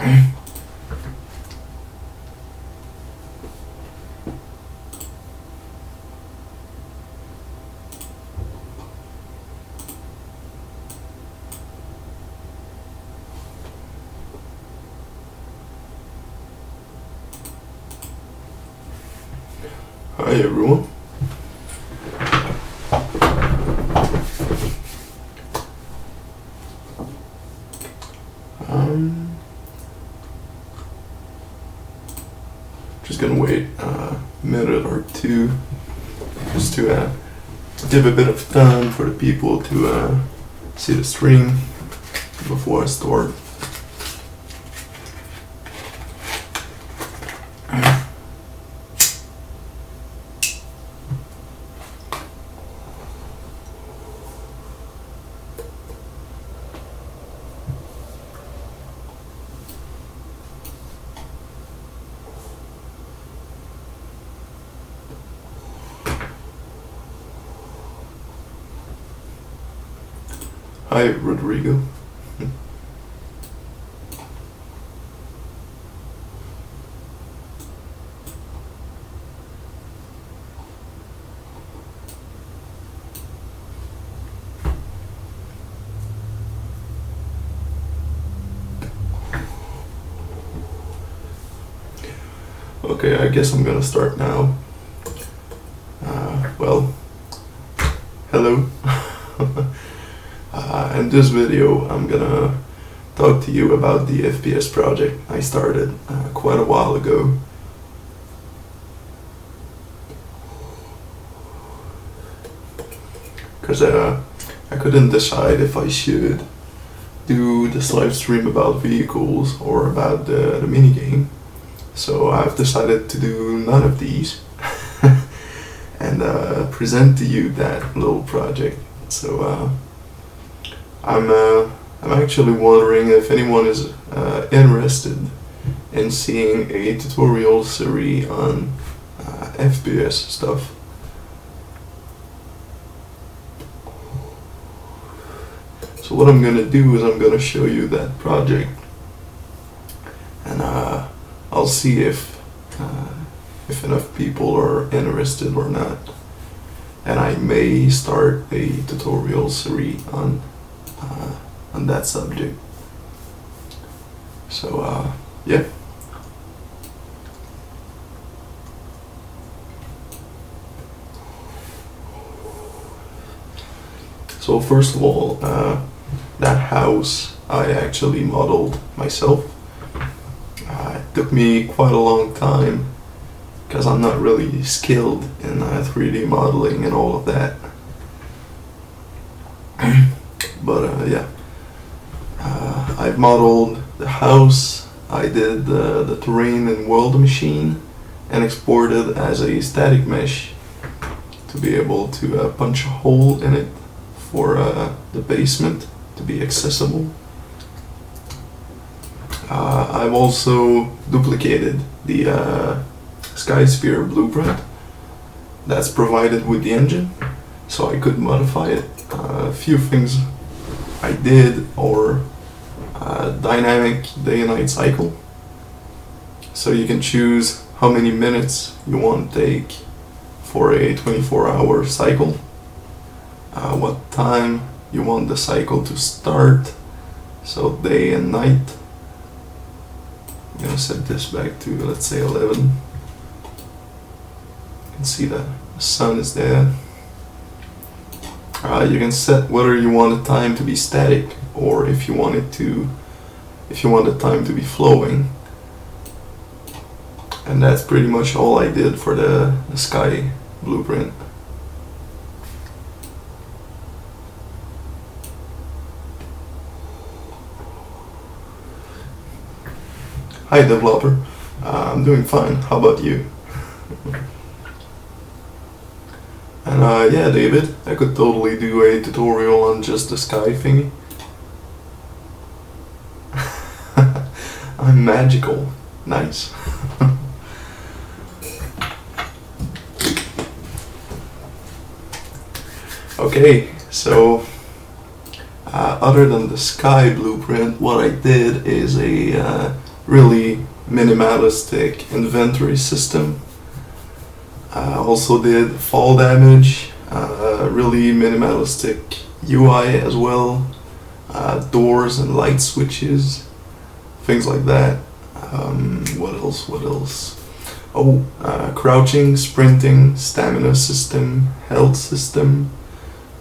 Hi everyone. Just gonna wait a minute or two just to give a bit of time for the people to see the stream before I start. Hi, Rodrigo. Okay, I guess I'm gonna start now. Well, hello. In this video, I'm gonna talk to you about the FPS project I started quite a while ago. Because I couldn't decide if I should do this live stream about vehicles or about the minigame. So I've decided to do none of these and present to you that little project. So I'm actually wondering if anyone is interested in seeing a tutorial series on FPS stuff. So what I'm gonna do is I'm gonna show you that project, and I'll see if enough people are interested or not, and I may start a tutorial series on that subject. So yeah. So first of all, that house I actually modeled myself. It took me quite a long time because I'm not really skilled in 3D modeling and all of that. But yeah, I've modeled the house, I did the terrain in World Machine and exported as a static mesh to be able to punch a hole in it for the basement to be accessible. I've also duplicated the Skysphere blueprint that's provided with the engine, so I could modify it. A few things I did are dynamic day and night cycle, so you can choose how many minutes you want to take for a 24-hour cycle, what time you want the cycle to start, so day and night. I'm gonna set this back to, let's say, 11. You can see that the sun is there. You can set whether you want the time to be static or if you want the time to be flowing. And that's pretty much all I did for the sky blueprint. Hi developer, I'm doing fine, how about you? And yeah, David, I could totally do a tutorial on just the sky thingy. I'm magical, nice. Okay, so other than the sky blueprint, what I did is a really minimalistic inventory system. Also did fall damage, really minimalistic UI as well, doors and light switches, things like that. What else? Oh, crouching, sprinting, stamina system, health system,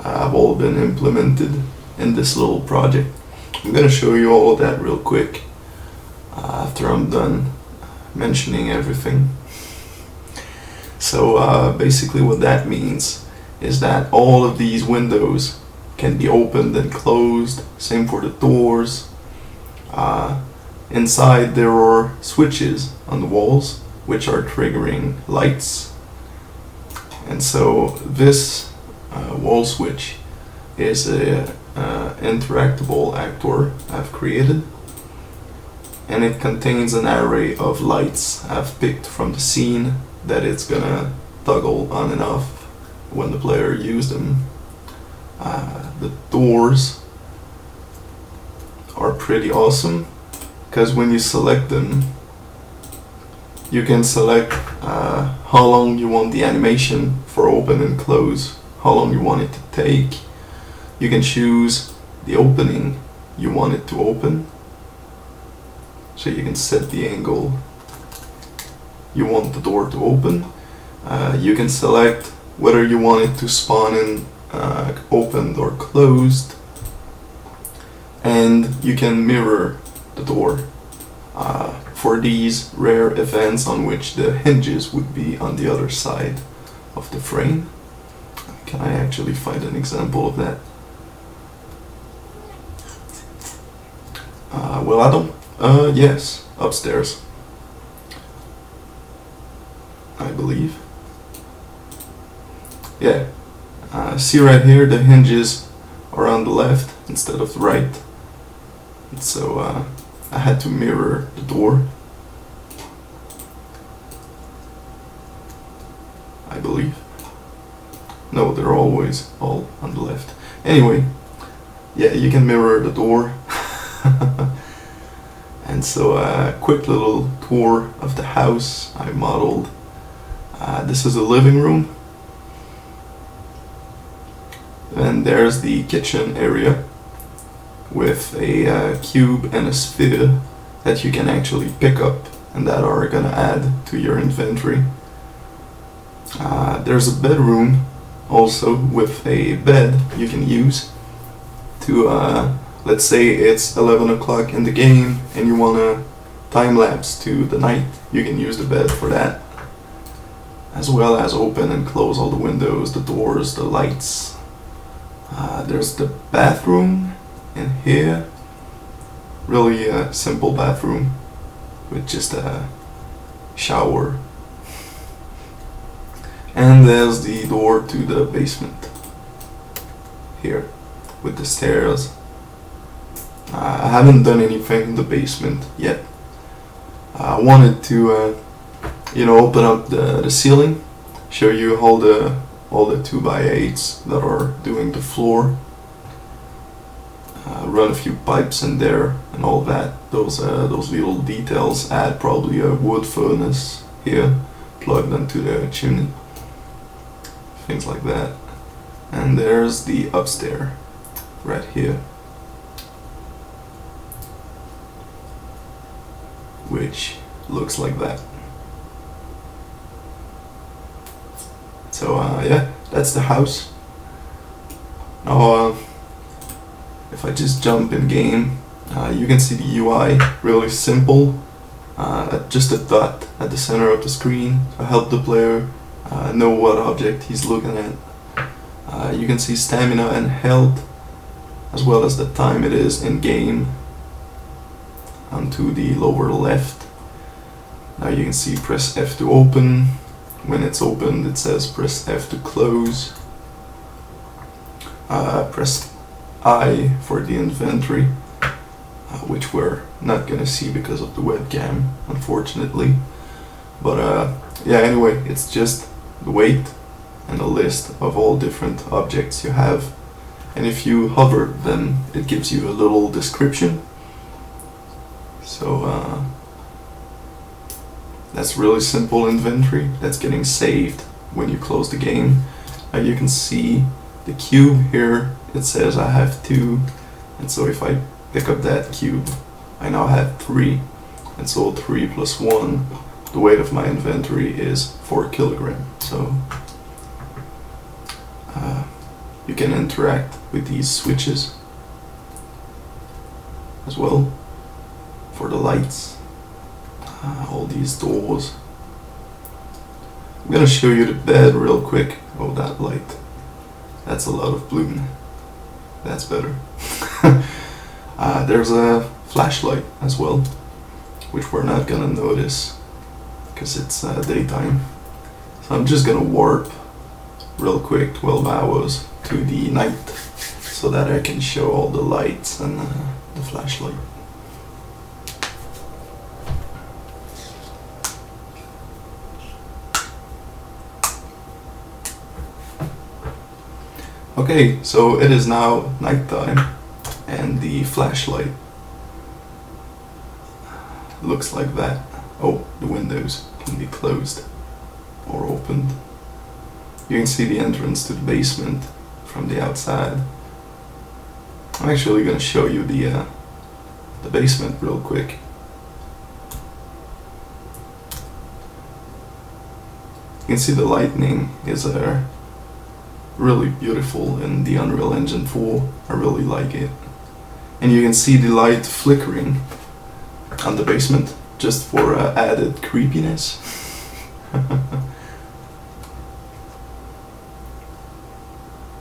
have all been implemented in this little project. I'm gonna show you all of that real quick after I'm done mentioning everything. So basically what that means is that all of these windows can be opened and closed, same for the doors. Inside there are switches on the walls which are triggering lights, and so this wall switch is a interactable actor I've created, and it contains an array of lights I've picked from the scene that it's gonna toggle on and off when the player uses them. The doors are pretty awesome because when you select them, you can select how long you want the animation for open and close, how long you want it to take. You can choose the opening you want it to open, so you can set the angle you want the door to open. You can select whether you want it to spawn in opened or closed, and you can mirror the door for these rare events on which the hinges would be on the other side of the frame. Can I actually find an example of that? Well, I don't. Yes, upstairs, I believe. Yeah. See right here, the hinges are on the left instead of the right. And so I had to mirror the door, I believe. No, they're always all on the left. Anyway, yeah, you can mirror the door. And so a quick little tour of the house I modeled. This is a living room. And there's the kitchen area with a cube and a sphere that you can actually pick up and that are gonna add to your inventory. There's a bedroom also with a bed you can use to, let's say it's 11 o'clock in the game and you wanna time lapse to the night, you can use the bed for that, as well as open and close all the windows, the doors, the lights. There's the bathroom in here, really a simple bathroom with just a shower. And there's the door to the basement here with the stairs. I haven't done anything in the basement yet. I wanted to open up the ceiling, show you all the 2x8s that are doing the floor, run a few pipes in there and all that. Those little details. Add probably a wood furnace here plugged into the chimney, things like that. And there's the upstairs right here, which looks like that. So yeah, that's the house. Now if I just jump in game, you can see the UI, really simple. Just a dot at the center of the screen to help the player know what object he's looking at. You can see stamina and health, as well as the time it is in game onto the lower left. Now you can see press F to open. When it's opened, it says press F to close. Press I for the inventory, which we're not gonna see because of the webcam, unfortunately. But yeah, anyway, it's just the weight and a list of all different objects you have. And if you hover them, it gives you a little description. So That's really simple inventory that's getting saved when you close the game. Now you can see the cube here, it says I have 2, and so if I pick up that cube, I now have 3, and so 3 plus 1, the weight of my inventory is 4 kilograms. So you can interact with these switches as well for the lights, all these doors. I'm gonna show you the bed real quick. Oh, that light. That's a lot of bloom. That's better. There's a flashlight as well, which we're not gonna notice because it's daytime. So I'm just gonna warp real quick 12 hours to the night so that I can show all the lights and the flashlight. Okay, so it is now nighttime and the flashlight looks like that. Oh, the windows can be closed or opened. You can see the entrance to the basement from the outside. I'm actually going to show you the basement real quick. You can see the lighting is really beautiful in the Unreal Engine 4. I really like it. And you can see the light flickering on the basement just for added creepiness.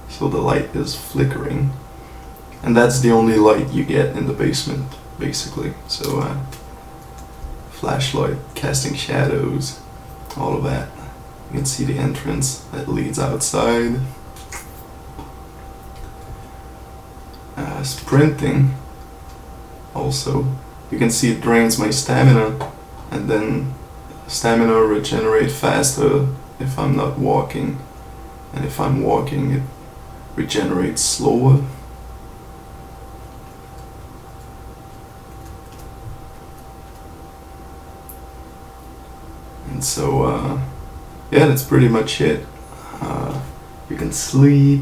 So the light is flickering, and that's the only light you get in the basement basically. So flashlight casting shadows, all of that. You can see the entrance that leads outside. Sprinting also, you can see it drains my stamina, and then stamina regenerate faster if I'm not walking, and if I'm walking it regenerates slower. And so yeah, that's pretty much it. You can sleep.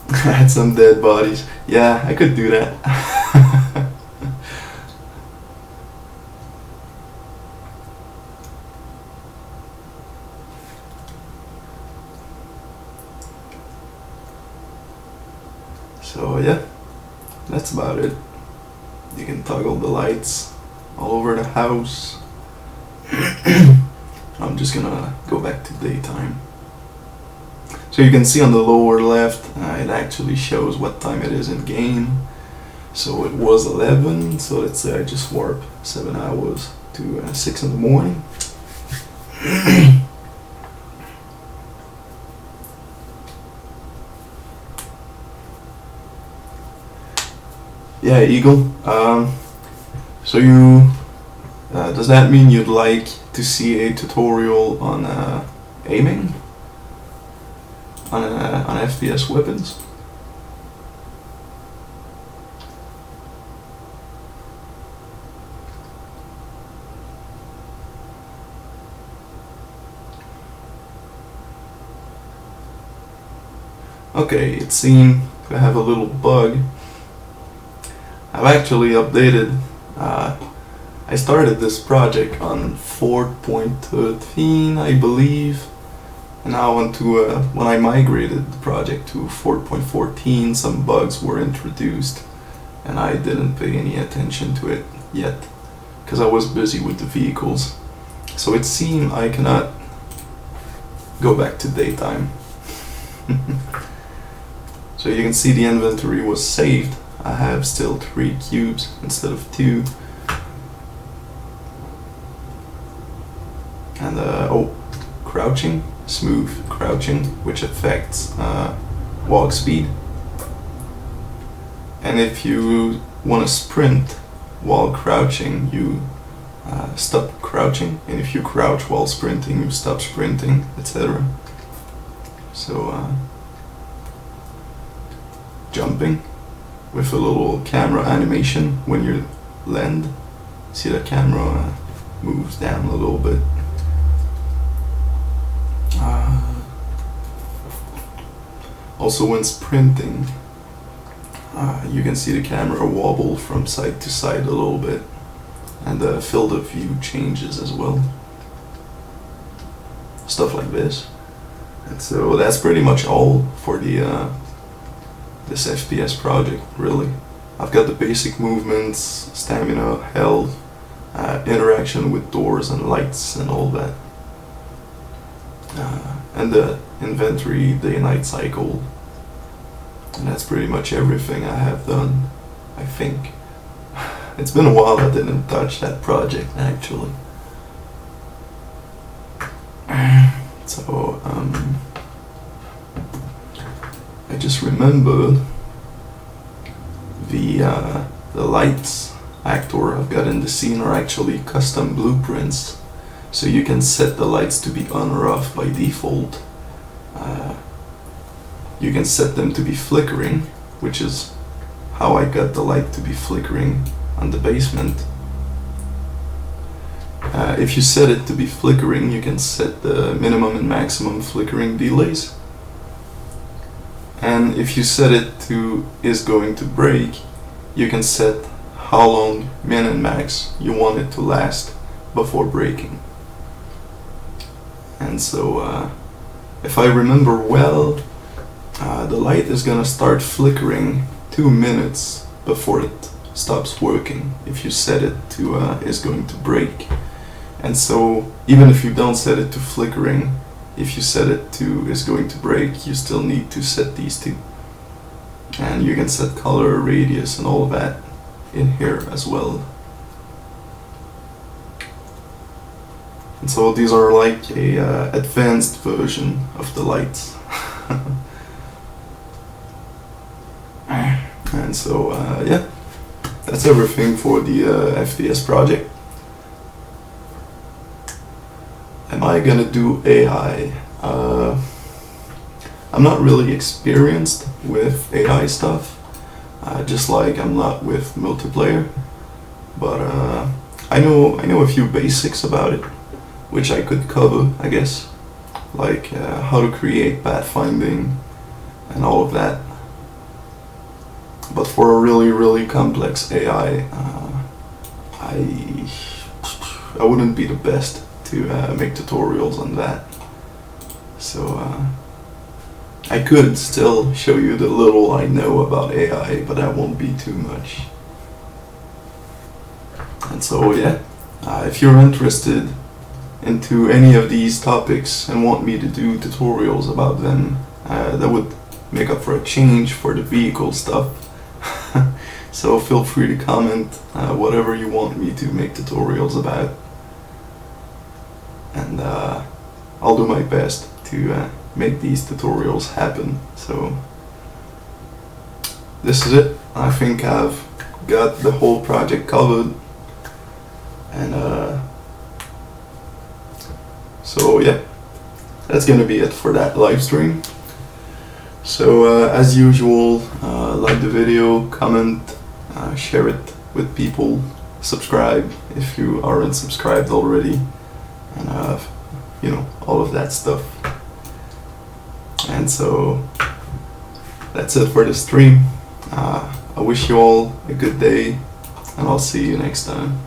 Add some dead bodies. Yeah, I could do that. So yeah, that's about it. You can toggle the lights all over the house. I'm just gonna go back to daytime. So you can see on the lower left, it actually shows what time it is in game. So it was 11, so let's say I just warp 7 hours to 6 in the morning. Yeah, Eagle. So you, does that mean you'd like to see a tutorial on aiming on FPS weapons? Okay, it seemed to have a little bug. I've actually updated, I started this project on 4.13, I believe, and now when I migrated the project to 4.14, some bugs were introduced, and I didn't pay any attention to it yet, because I was busy with the vehicles. So it seemed I cannot go back to daytime. So you can see the inventory was saved. I have still 3 cubes instead of 2. And oh, crouching, smooth crouching, which affects walk speed. And if you want to sprint while crouching, you stop crouching, and if you crouch while sprinting, you stop sprinting, etc. So jumping with a little camera animation when you land. See the camera moves down a little bit. Also, when sprinting, you can see the camera wobble from side to side a little bit, and the field of view changes as well. Stuff like this. And so that's pretty much all for the this FPS project, really. I've got the basic movements, stamina, health, interaction with doors and lights and all that. And the inventory day-night cycle. And that's pretty much everything I have done, I think. It's been a while I didn't touch that project, actually. So, I just remembered the lights actor I've got in the scene are actually custom blueprints, so you can set the lights to be on or off by default. You can set them to be flickering, which is how I got the light to be flickering on the basement. If you set it to be flickering, you can set the minimum and maximum flickering delays. And if you set it to is going to break, you can set how long min and max you want it to last before breaking. And so, if I remember well, the light is gonna start flickering 2 minutes before it stops working if you set it to is going to break. And so even if you don't set it to flickering, if you set it to is going to break, you still need to set these two. And you can set color, radius and all of that in here as well. And so these are like a advanced version of the lights. And so yeah, that's everything for the FPS project. Am I gonna do AI? I'm not really experienced with AI stuff, just like I'm not with multiplayer, but I know a few basics about it, which I could cover, I guess, like how to create pathfinding and all of that. But for a really complex AI, I wouldn't be the best to make tutorials on that. So I could still show you the little I know about AI, but that won't be too much. And so yeah, if you're interested into any of these topics and want me to do tutorials about them, that would make up for a change for the vehicle stuff. So feel free to comment whatever you want me to make tutorials about, and I'll do my best to make these tutorials happen. So this is it. I think I've got the whole project covered, and so yeah, that's gonna be it for that live stream. So as usual, like the video, comment, share it with people, subscribe if you aren't subscribed already, and you know, all of that stuff. And so that's it for the stream. I wish you all a good day, and I'll see you next time.